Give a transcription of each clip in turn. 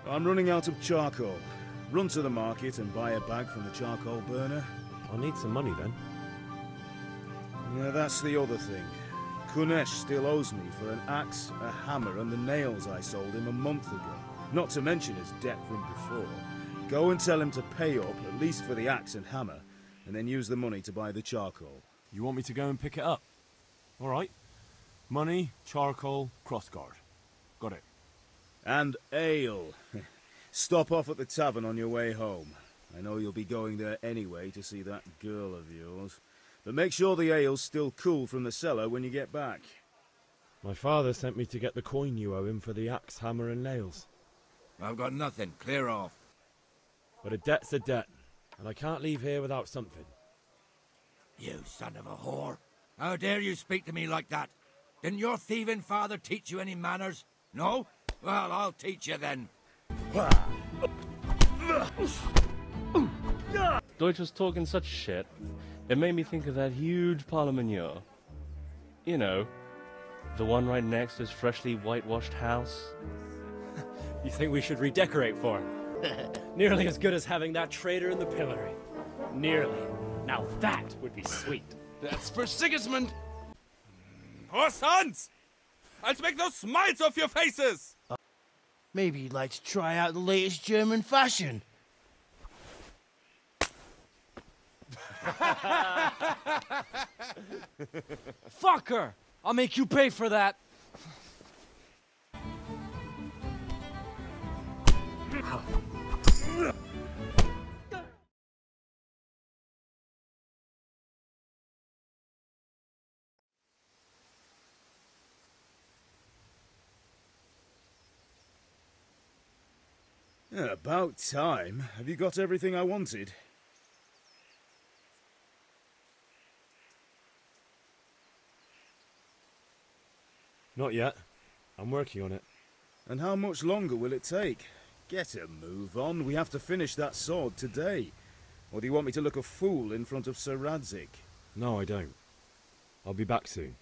I'm running out of charcoal. Run to the market and buy a bag from the charcoal burner. I'll need some money then. Yeah, that's the other thing. Kunesh still owes me for an axe, a hammer, and the nails I sold him a month ago. Not to mention his debt from before. Go and tell him to pay up, at least for the axe and hammer, and then use the money to buy the charcoal. You want me to go and pick it up? All right. Money, charcoal, crossguard. Got it. And ale. Stop off at the tavern on your way home. I know you'll be going there anyway to see that girl of yours. But make sure the ale's still cool from the cellar when you get back. My father sent me to get the coin you owe him for the axe, hammer and nails. I've got nothing. Clear off. But a debt's a debt, and I can't leave here without something. You son of a whore. How dare you speak to me like that? Didn't your thieving father teach you any manners? No? Well, I'll teach you then. Deutsch was talking such shit, it made me think of that huge pile of manure. You know, the one right next to his freshly whitewashed house. You think we should redecorate for him? Nearly as good as having that traitor in the pillory. Nearly. Now that would be sweet. That's for Sigismund! Oh, sons! I'll make those smiles off your faces! Maybe you'd like to try out the latest German fashion. Fucker! I'll make you pay for that. Yeah, about time. Have you got everything I wanted? Not yet. I'm working on it. And how much longer will it take? Get a move on. We have to finish that sword today. Or do you want me to look a fool in front of Sir Radzik? No, I don't. I'll be back soon.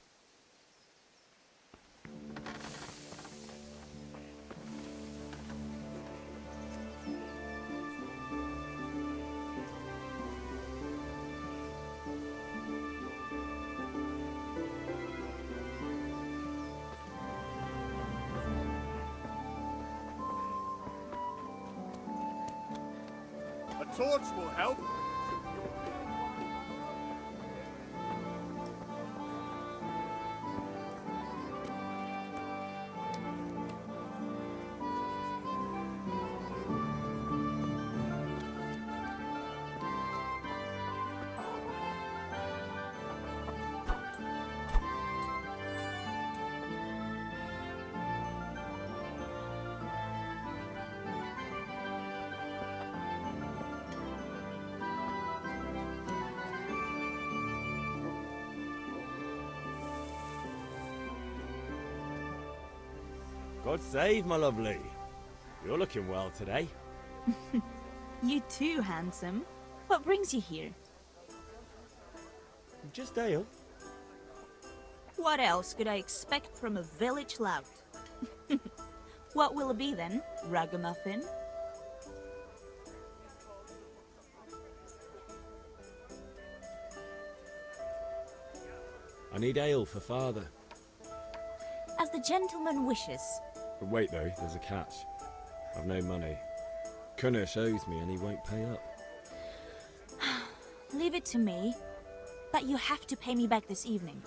A torch will help. God save, my lovely. You're looking well today. You too, handsome. What brings you here? Just ale. What else could I expect from a village lout? What will it be then, ragamuffin? I need ale for father. As the gentleman wishes. But wait though, there's a catch. I've no money. Kunesh owes me and he won't pay up. Leave it to me. But you have to pay me back this evening.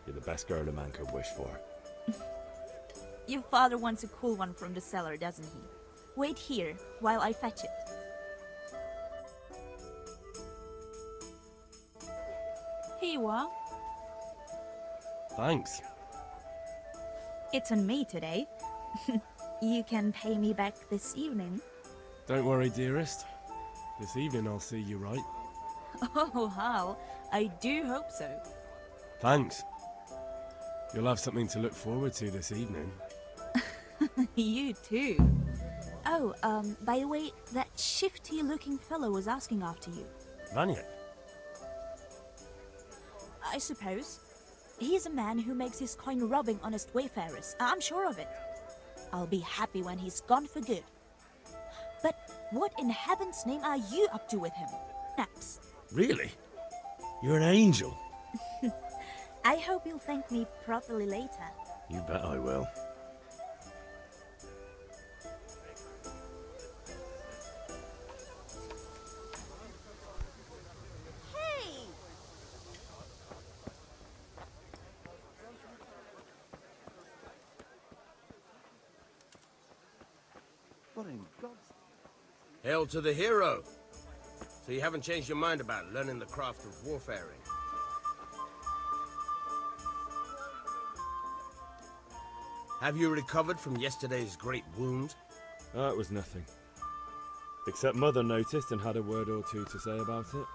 You're the best girl a man could wish for. Your father wants a cool one from the cellar, doesn't he? Wait here while I fetch it. Here you are. Thanks. It's on me today. You can pay me back this evening. Don't worry, dearest. This evening I'll see you right. Oh, Hal, I do hope so. Thanks. You'll have something to look forward to this evening. You too. Oh, by the way, that shifty-looking fellow was asking after you. Vanya? I suppose. He's a man who makes his coin robbing honest wayfarers. I'm sure of it. I'll be happy when he's gone for good. But what in heaven's name are you up to with him, Naps? Really? You're an angel. I hope you'll thank me properly later. You bet I will. Hey! What in God's... Hail to the hero! So you haven't changed your mind about learning the craft of warfaring? Have you recovered from yesterday's great wound? It was nothing. Except Mother noticed and had a word or two to say about it.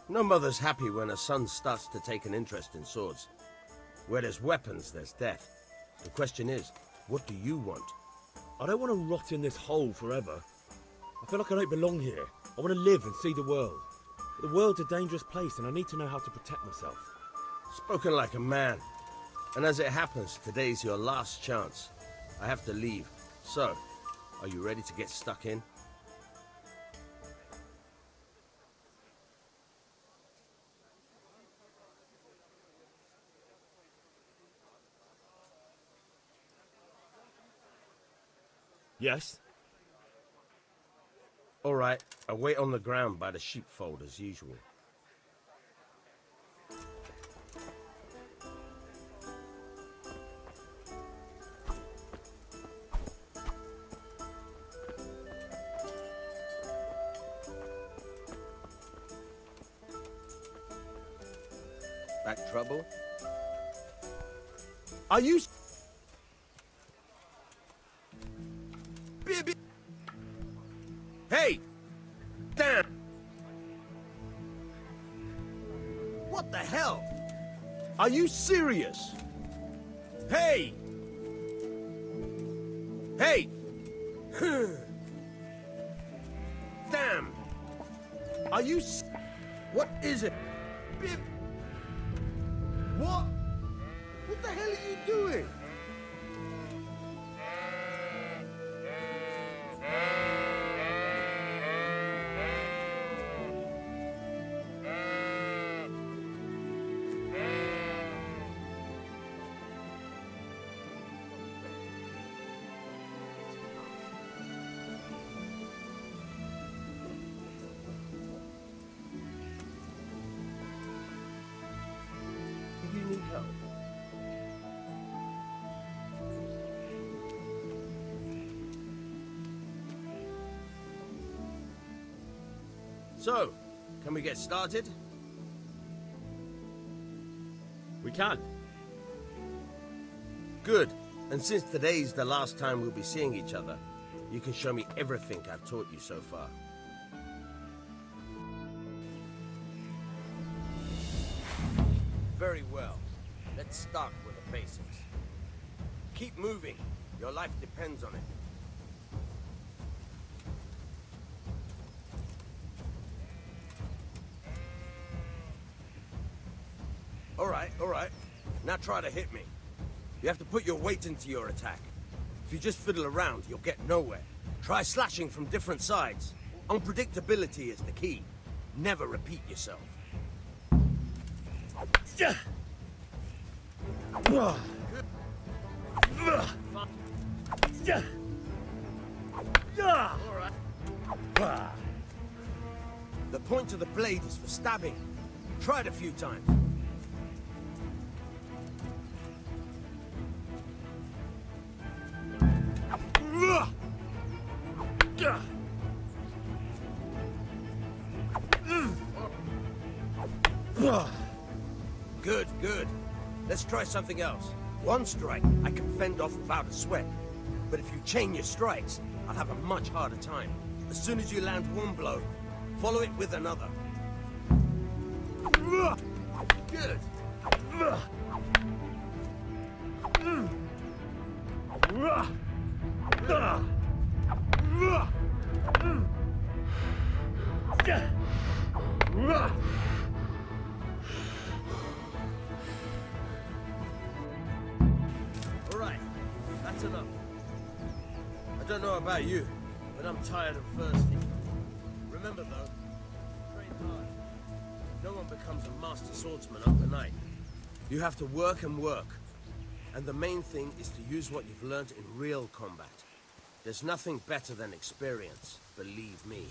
No mother's happy when her son starts to take an interest in swords. Where there's weapons, there's death. The question is, what do you want? I don't want to rot in this hole forever. I feel like I don't belong here. I want to live and see the world. But the world's a dangerous place and I need to know how to protect myself. Spoken like a man. And as it happens, today's your last chance. I have to leave. So, are you ready to get stuck in? Yes? All right, I wait on the ground by the sheepfold as usual. Back trouble? Are you... Hey! Damn! What the hell? Are you serious? Hey! Hey! Damn! Are you... What is it? What? What the hell are you doing? You need help. So, can we get started? We can. Good. And since today's the last time we'll be seeing each other, you can show me everything I've taught you so far. Very well. Let's start with the basics. Keep moving. Your life depends on it. All right. Now try to hit me. You have to put your weight into your attack. If you just fiddle around, you'll get nowhere. Try slashing from different sides. Unpredictability is the key. Never repeat yourself. The point of the blade is for stabbing. Try it a few times. Good. Let's try something else. One strike, I can fend off without a sweat. But if you chain your strikes, I'll have a much harder time. As soon as you land one blow, follow it with another. Good. All right, that's enough. don't know about you, but I'm tired and thirsty. Remember though, train hard. No one becomes a master swordsman overnight. You have to work and work. And the main thing is to use what you've learned in real combat. There's nothing better than experience, believe me.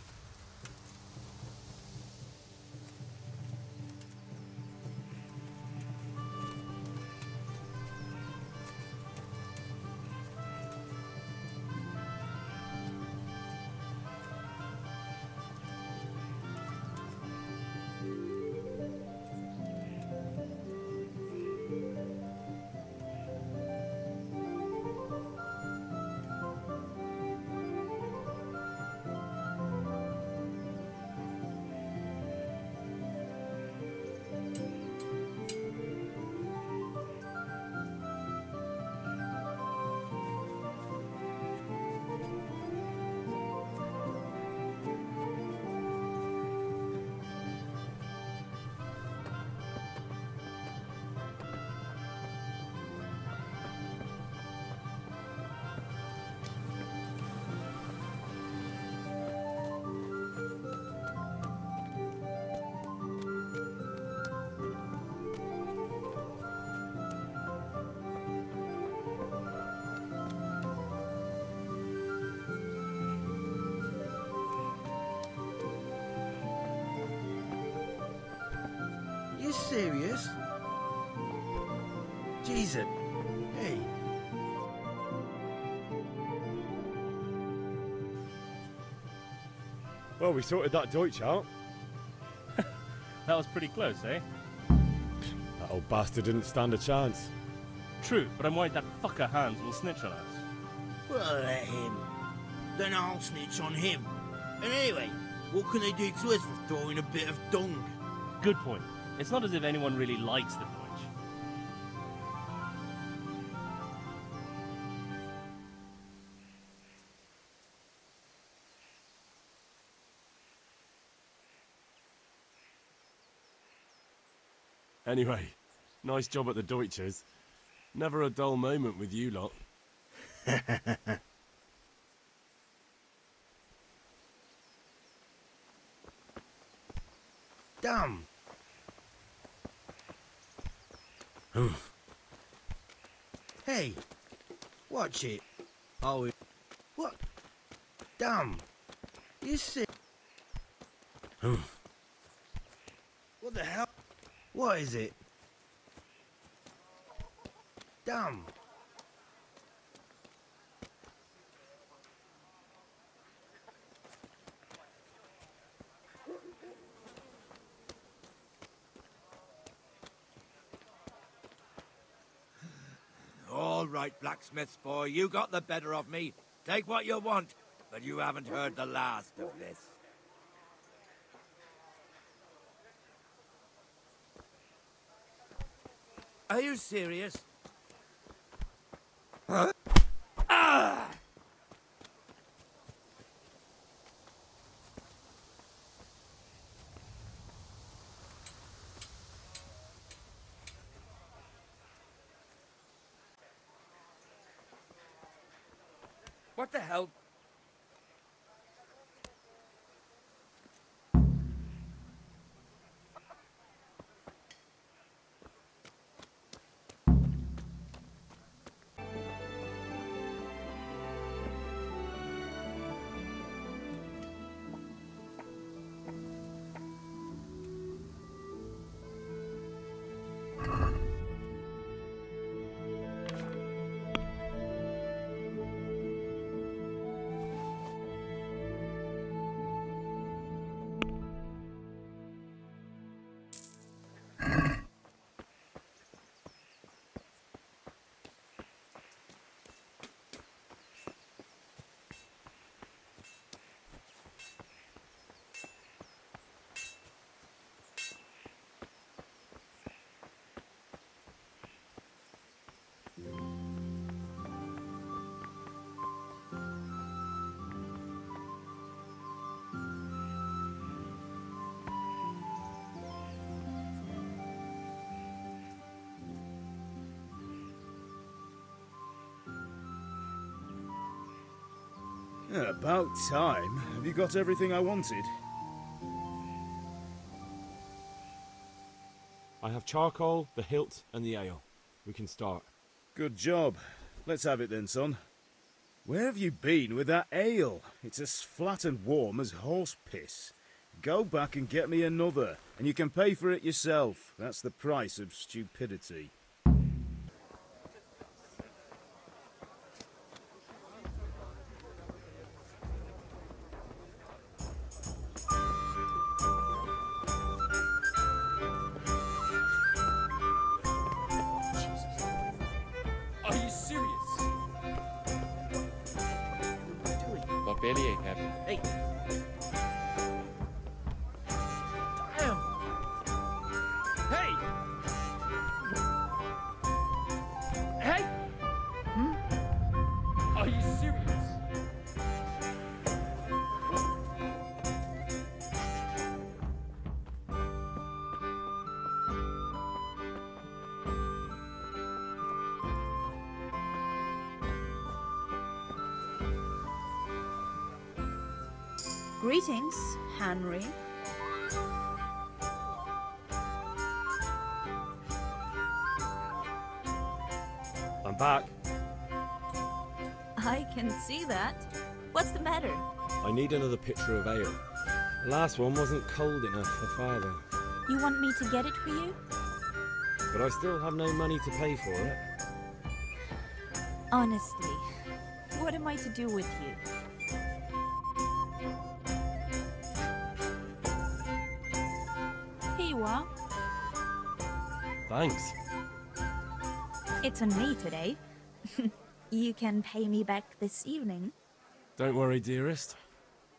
You serious? Jesus. Hey. Well, we sorted that Deutsch out. That was pretty close, eh? That old bastard didn't stand a chance. True, but I'm worried that fucker Hans will snitch on us. Well, let him. Then I'll snitch on him. And anyway, what can they do to us for throwing a bit of dung? Good point. It's not as if anyone really likes the Deutsch. Anyway, nice job at the Deutsches. Never a dull moment with you lot. Damn. Hey, watch it. Oh, what? Damn. You see? What the hell? What is it? Damn. All right, blacksmith's boy, you got the better of me. Take what you want, but you haven't heard the last of this. Are you serious? Huh? Ah! What the hell? Yeah, about time. Have you got everything I wanted? I have charcoal, the hilt, and the ale. We can start. Good job. Let's have it then, son. Where have you been with that ale? It's as flat and warm as horse piss. Go back and get me another, and you can pay for it yourself. That's the price of stupidity. Are you serious? What bellyache happened? Hey! Damn! Hey! Hey! Are you serious? Greetings, Henry. I'm back. I can see that. What's the matter? I need another pitcher of ale. The last one wasn't cold enough for Father, You want me to get it for you? but I still have no money to pay for it. Honestly, what am I to do with you? Here you are. Thanks. It's on me today. You can pay me back this evening. Don't worry, dearest.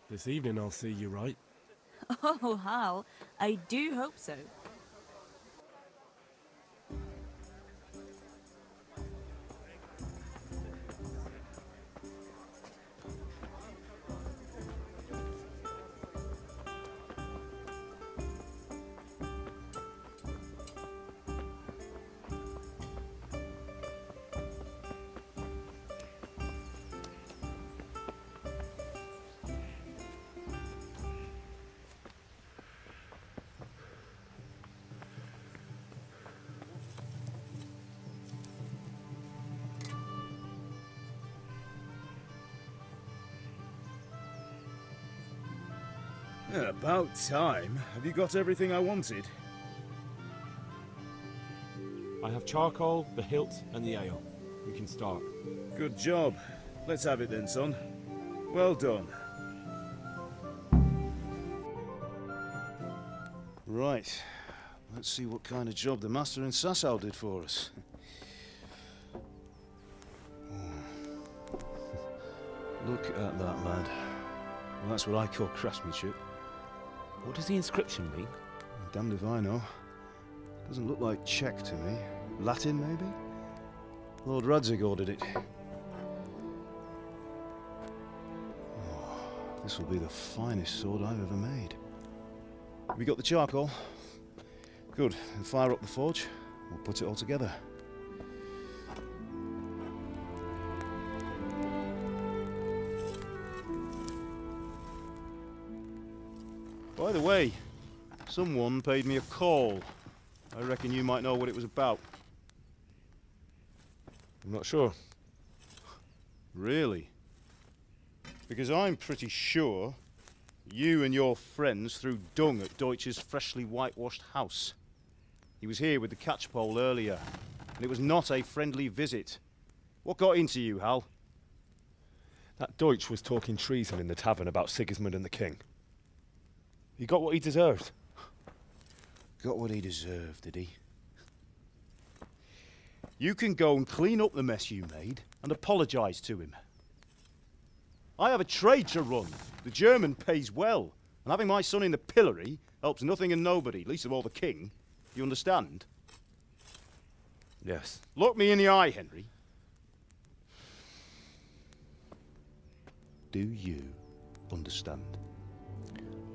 This evening I'll see you right. Oh, Hal, I do hope so. Yeah, about time. Have you got everything I wanted? I have charcoal, the hilt, and the ale. We can start. Good job. Let's have it then, son. Well done. Right. Let's see what kind of job the master in Sasau did for us. Look at that, lad. Well, that's what I call craftsmanship. What does the inscription mean? Damned if I know. Doesn't look like Czech to me. Latin, maybe? Lord Radzig ordered it. Oh, this will be the finest sword I've ever made. Have you got the charcoal? Good. Then fire up the forge. We'll put it all together. By the way, someone paid me a call. I reckon you might know what it was about. I'm not sure. Really? Because I'm pretty sure you and your friends threw dung at Deutsch's freshly whitewashed house. He was here with the catchpole earlier, and it was not a friendly visit. What got into you, Hal? That Deutsch was talking treason in the tavern about Sigismund and the king. He got what he deserved. Got what he deserved, did he? You can go and clean up the mess you made and apologise to him. I have a trade to run. The German pays well, and having my son in the pillory helps nothing and nobody, least of all the king. You understand? Yes. Look me in the eye, Henry. Do you understand?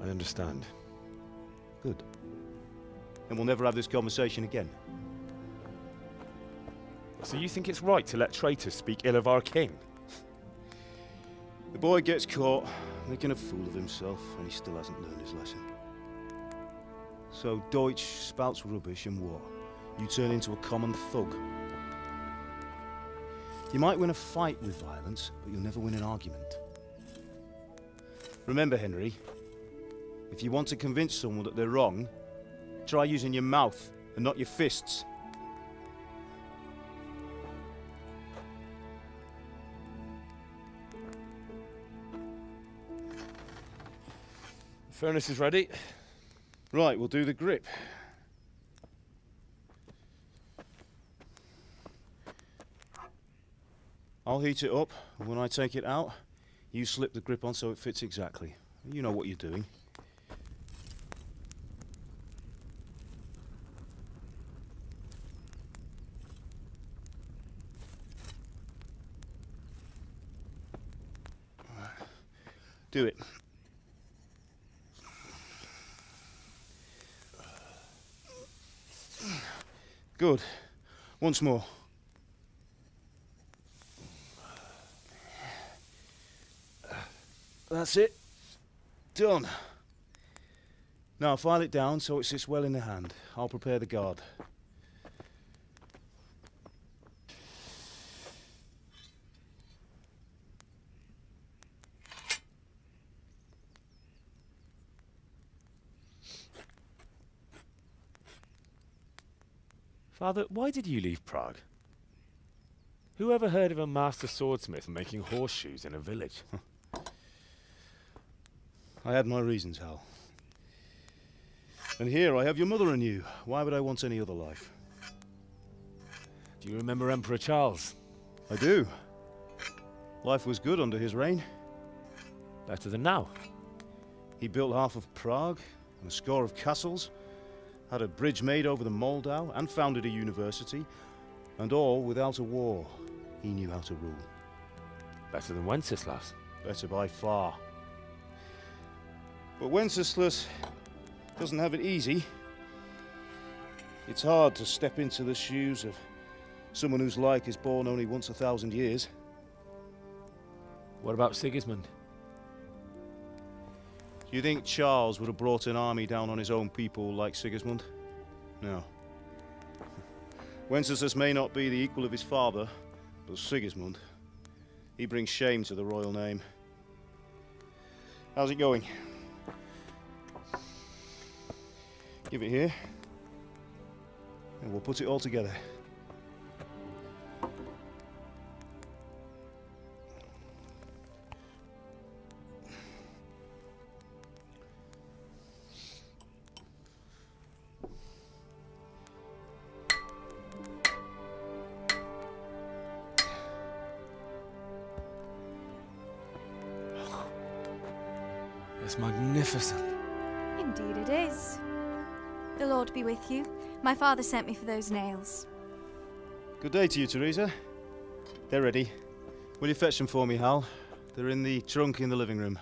I understand. Good. And we'll never have this conversation again. So you think it's right to let traitors speak ill of our king? The boy gets caught, making a fool of himself, and he still hasn't learned his lesson. So Deutsch spouts rubbish, and what? You turn into a common thug. You might win a fight with violence, but you'll never win an argument. Remember, Henry, if you want to convince someone that they're wrong, try using your mouth and not your fists. The furnace is ready. Right, we'll do the grip. I'll heat it up, and when I take it out, you slip the grip on so it fits exactly. You know what you're doing. Do it. Good. Once more. That's it. Done. Now file it down so it sits well in the hand. I'll prepare the guard. Father, why did you leave Prague? Who ever heard of a master swordsmith making horseshoes in a village? I had my reasons, Hal. And here I have your mother and you. Why would I want any other life? Do you remember Emperor Charles? I do. Life was good under his reign. Better than now. He built half of Prague and a score of castles, had a bridge made over the Moldau, and founded a university, and all without a war. He knew how to rule. Better than Wenceslas. Better by far. But Wenceslas doesn't have it easy. It's hard to step into the shoes of someone whose like is born only once 1,000 years. What about Sigismund? Do you think Charles would have brought an army down on his own people like Sigismund? No. Wenceslas may not be the equal of his father, but Sigismund, he brings shame to the royal name. How's it going? Give it here, and we'll put it all together. It's magnificent. Indeed it is. The Lord be with you. My father sent me for those nails. Good day to you, Teresa. They're ready. Will you fetch them for me, Hal? They're in the trunk in the living room.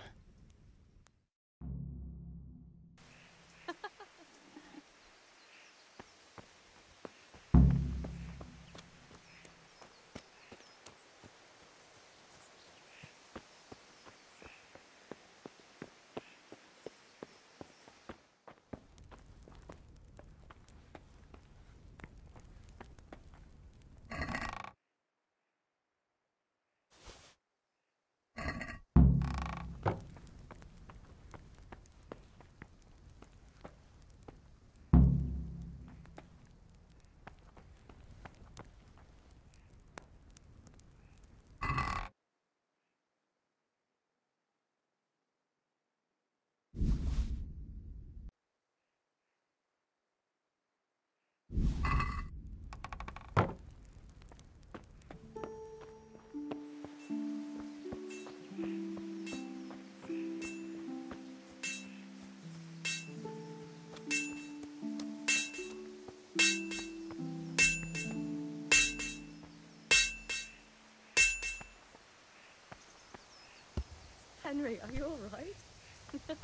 Henry, are you all right?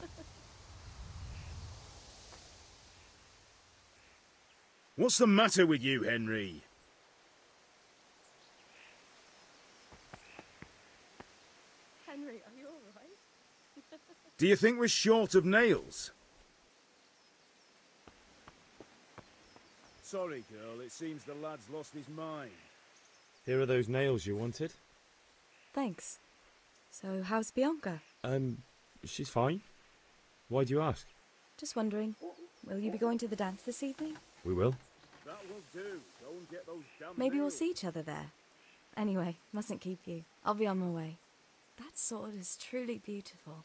What's the matter with you, Henry? Henry, are you alright? Do you think we're short of nails? Sorry, girl, it seems the lad's lost his mind. Here are those nails you wanted. Thanks. So, how's Bianca? She's fine. Why do you ask? Just wondering, will you be going to the dance this evening? We will. That will do. Go and get those damn Maybe we'll nails. see each other there. Anyway, mustn't keep you. I'll be on my way. That sword is truly beautiful.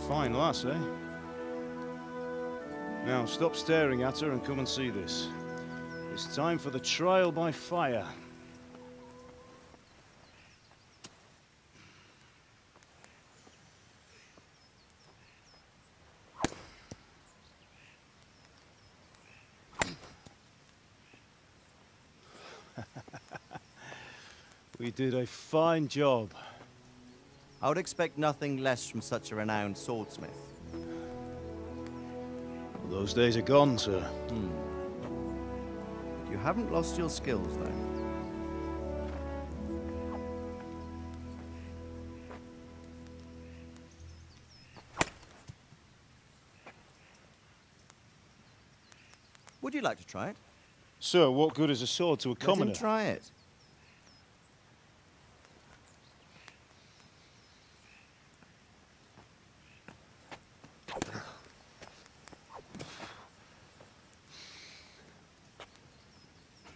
Fine lass, eh? Now, stop staring at her and come and see this. It's time for the trial by fire. We did a fine job. I would expect nothing less from such a renowned swordsmith. Those days are gone, sir. You haven't lost your skills, though. Would you like to try it? Sir, what good is a sword to a commoner? Let him try it.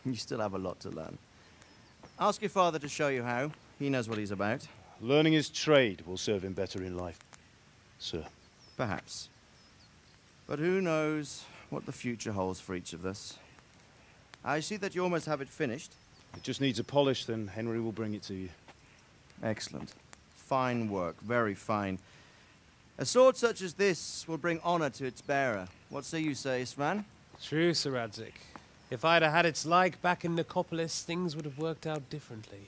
You still have a lot to learn. Ask your father to show you how. He knows what he's about. Learning his trade will serve him better in life, sir. Perhaps. But who knows what the future holds for each of us. I see that you almost have it finished. It just needs a polish, then Henry will bring it to you. Excellent. Fine work, very fine. A sword such as this will bring honor to its bearer. What say you, Svan? True, Sir Radzik. If I'd have had its like back in Nicopolis, things would have worked out differently.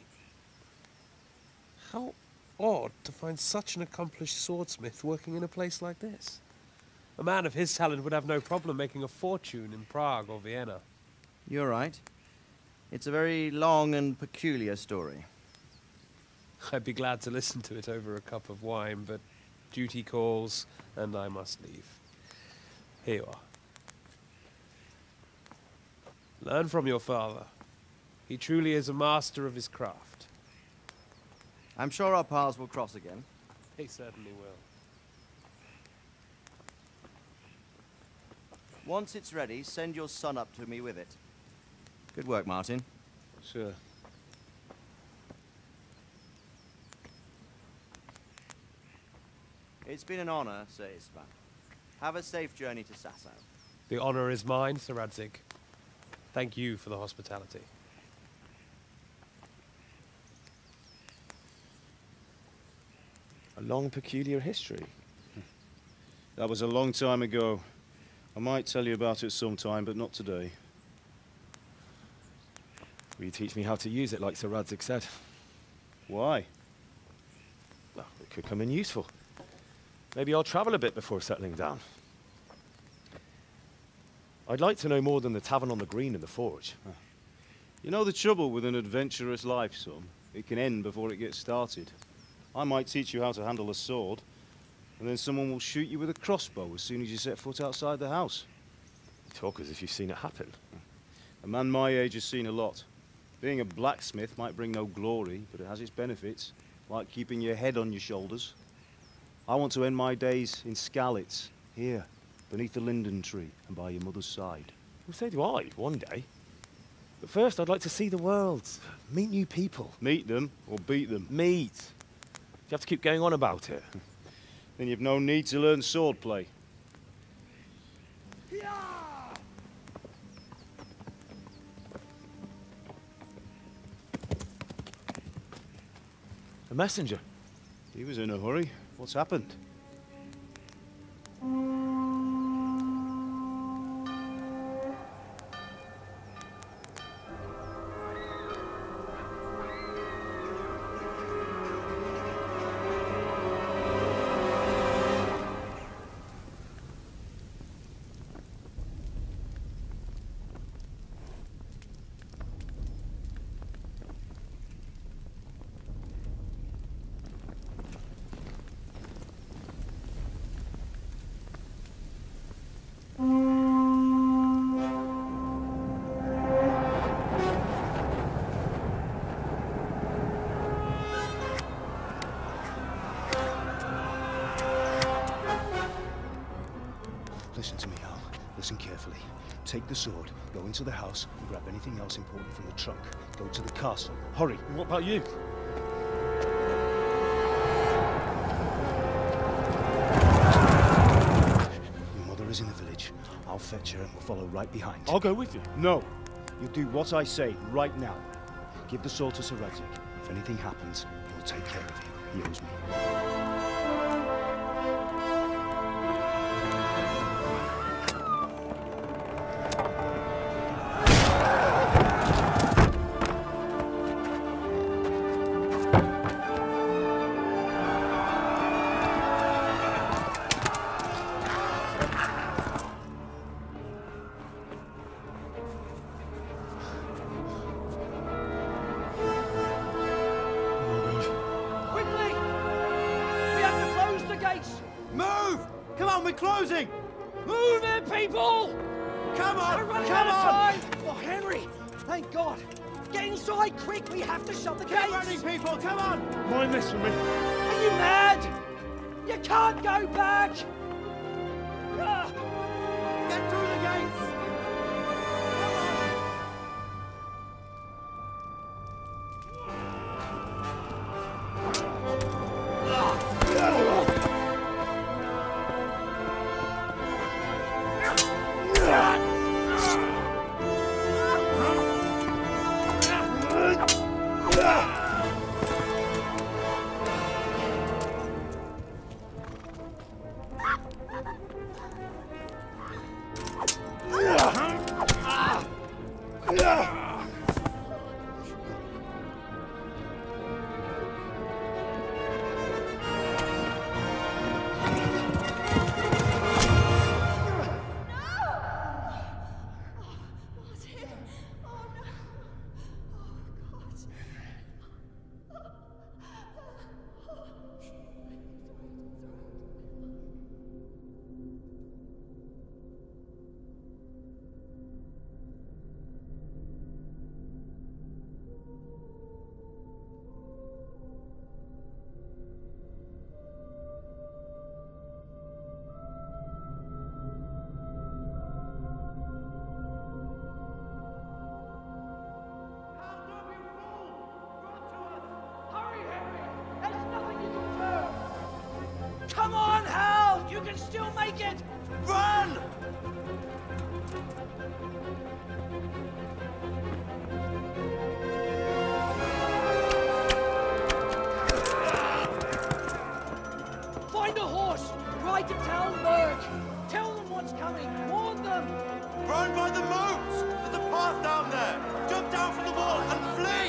How odd to find such an accomplished swordsmith working in a place like this. A man of his talent would have no problem making a fortune in Prague or Vienna. You're right. It's a very long and peculiar story. I'd be glad to listen to it over a cup of wine, but duty calls, and I must leave. Here you are. Learn from your father. He truly is a master of his craft. I'm sure our paths will cross again. He certainly will. Once it's ready, send your son up to me with it. Good work, Martin. Sir. It's been an honor, Sir Isvan. Have a safe journey to Sasau. The honor is mine, Sir Radzik. Thank you for the hospitality. A long, peculiar history. That was a long time ago. I might tell you about it sometime, but not today. Will you teach me how to use it, like Sir Radzik said? Why? Well, it could come in useful. Maybe I'll travel a bit before settling down. I'd like to know more than the tavern on the green and the forge. You know the trouble with an adventurous life, son? It can end before it gets started. I might teach you how to handle a sword, and then someone will shoot you with a crossbow as soon as you set foot outside the house. You talk as if you've seen it happen. A man my age has seen a lot. Being a blacksmith might bring no glory, but it has its benefits, like keeping your head on your shoulders. I want to end my days in Skalitz, here, beneath the linden tree and by your mother's side. Well, so do I, one day. But first, I'd like to see the world, meet new people. Meet them or beat them? Meet. You have to keep going on about it. Then you've no need to learn swordplay. A messenger. He was in a hurry. What's happened? Listen to me, Hal. Listen carefully. Take the sword, go into the house, and grab anything else important from the trunk. Go to the castle. Hurry! What about you? Your mother is in the village. I'll fetch her and we'll follow right behind. I'll go with you. No! You do what I say right now. Give the sword to Sir Isaac. If anything happens, he'll take care of you. He owes me. Closing! Move it, people! Come on! We're running Come out of on! time! Oh, Henry! Thank God! Get inside, quick! We have to shut the gates! Keep running, people! Come on! Mind this for me. Are you mad? You can't go back! Ah. Get through the gates! Come on, Hal! You can still make it! Run! Find a horse! Ride to town, Merc! Tell them what's coming! Warn them! Run by the moat! There's a path down there! Jump down from the wall and flee!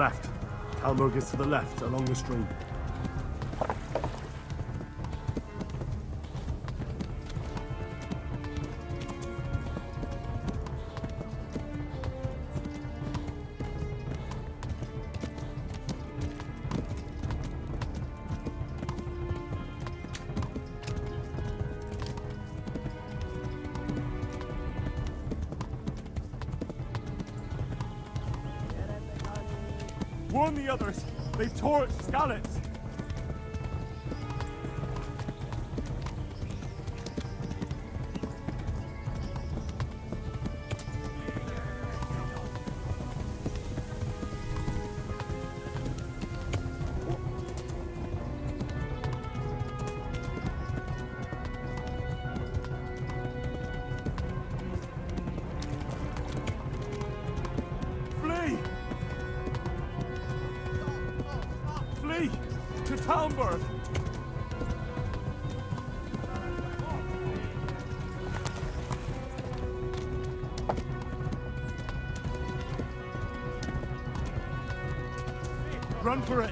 left. Talmberg is to the left, along the stream. Warn the others! They tore at Skalitz! Flee! Flee! To Talmberg! Run for it!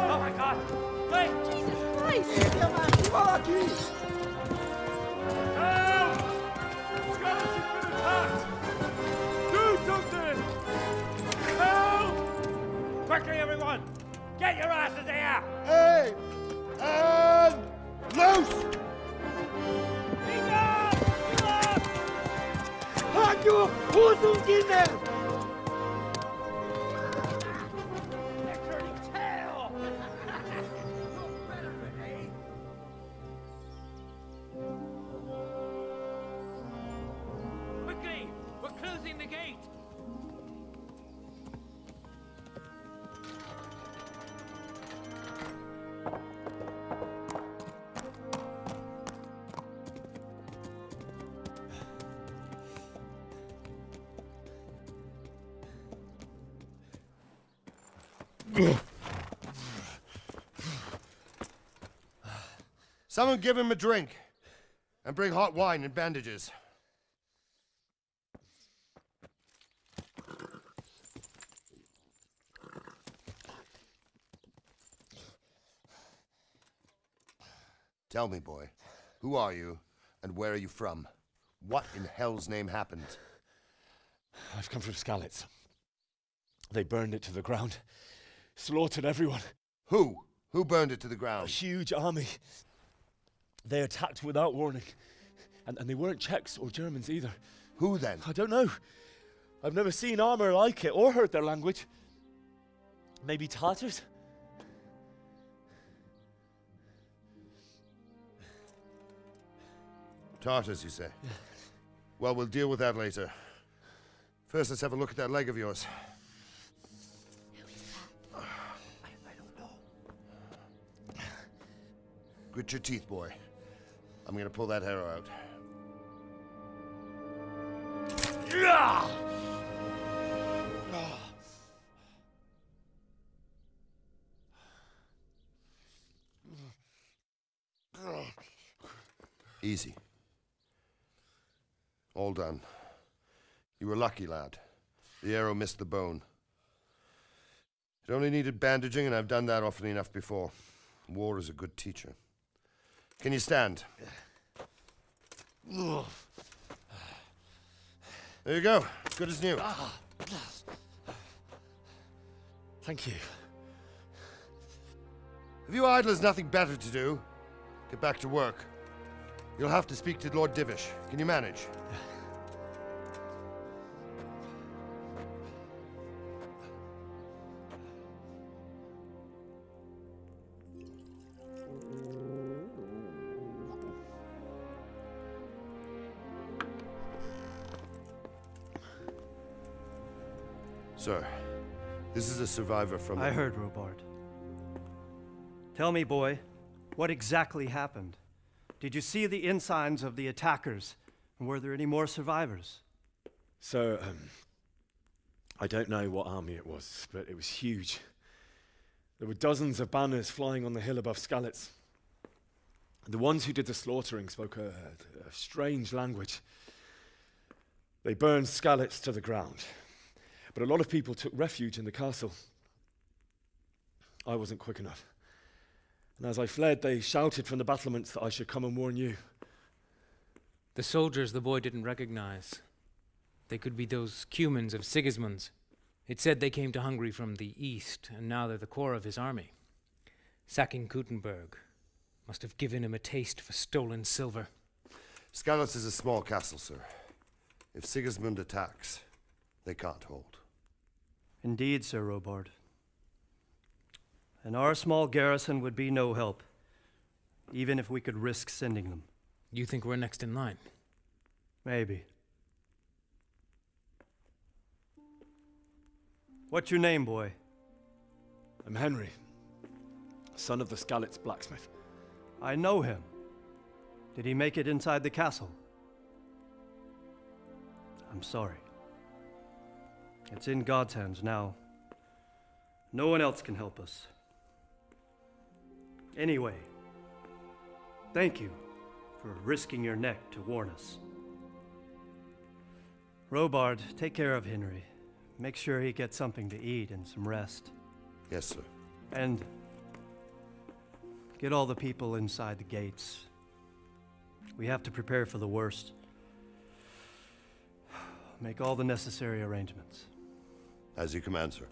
Oh my God! Wait! Jesus Christ! Help! Skalitz has been attacked! Do something! Help! Quickly, everyone! Get your asses here! Hey! And loose! Handige! Hosenkinder! Quickly! We're closing the gate! Someone give him a drink. And bring hot wine and bandages. Tell me, boy, who are you and where are you from? What in hell's name happened? I've come from Skalitz. They burned it to the ground. Slaughtered everyone. Who? Who burned it to the ground? A huge army. They attacked without warning. And they weren't Czechs or Germans either. Who then? I don't know. I've never seen armor like it or heard their language. Maybe Tatars? Tartars, you say? Yeah. Well, we'll deal with that later. First, let's have a look at that leg of yours. Who is that? I don't know. Grit your teeth, boy. I'm gonna pull that arrow out. Easy. All done. You were lucky, lad. The arrow missed the bone. It only needed bandaging, and I've done that often enough before. War is a good teacher. Can you stand? There you go. Good as new. Thank you. If you idlers nothing better to do, get back to work. You'll have to speak to Lord Divish. Can you manage? Sir, this is a survivor from... I heard, Robard. Tell me, boy, what exactly happened? Did you see the ensigns of the attackers? And were there any more survivors? So, I don't know what army it was, but it was huge. There were dozens of banners flying on the hill above Skalitz. The ones who did the slaughtering spoke a strange language. They burned Skalitz to the ground, but a lot of people took refuge in the castle. I wasn't quick enough. And as I fled, they shouted from the battlements that I should come and warn you. The soldiers the boy didn't recognize. They could be those Cumans of Sigismund's. It said they came to Hungary from the east, and now they're the core of his army. Sacking Gutenberg must have given him a taste for stolen silver. Skalitz is a small castle, sir. If Sigismund attacks, they can't hold. Indeed, Sir Robard. And our small garrison would be no help, even if we could risk sending them. You think we're next in line? Maybe. What's your name, boy? I'm Henry, son of the Skalitz blacksmith. I know him. Did he make it inside the castle? I'm sorry. It's in God's hands now. No one else can help us. Anyway, thank you for risking your neck to warn us. Robard, take care of Henry. Make sure he gets something to eat and some rest. Yes, sir. And get all the people inside the gates. We have to prepare for the worst. Make all the necessary arrangements. As you command, sir.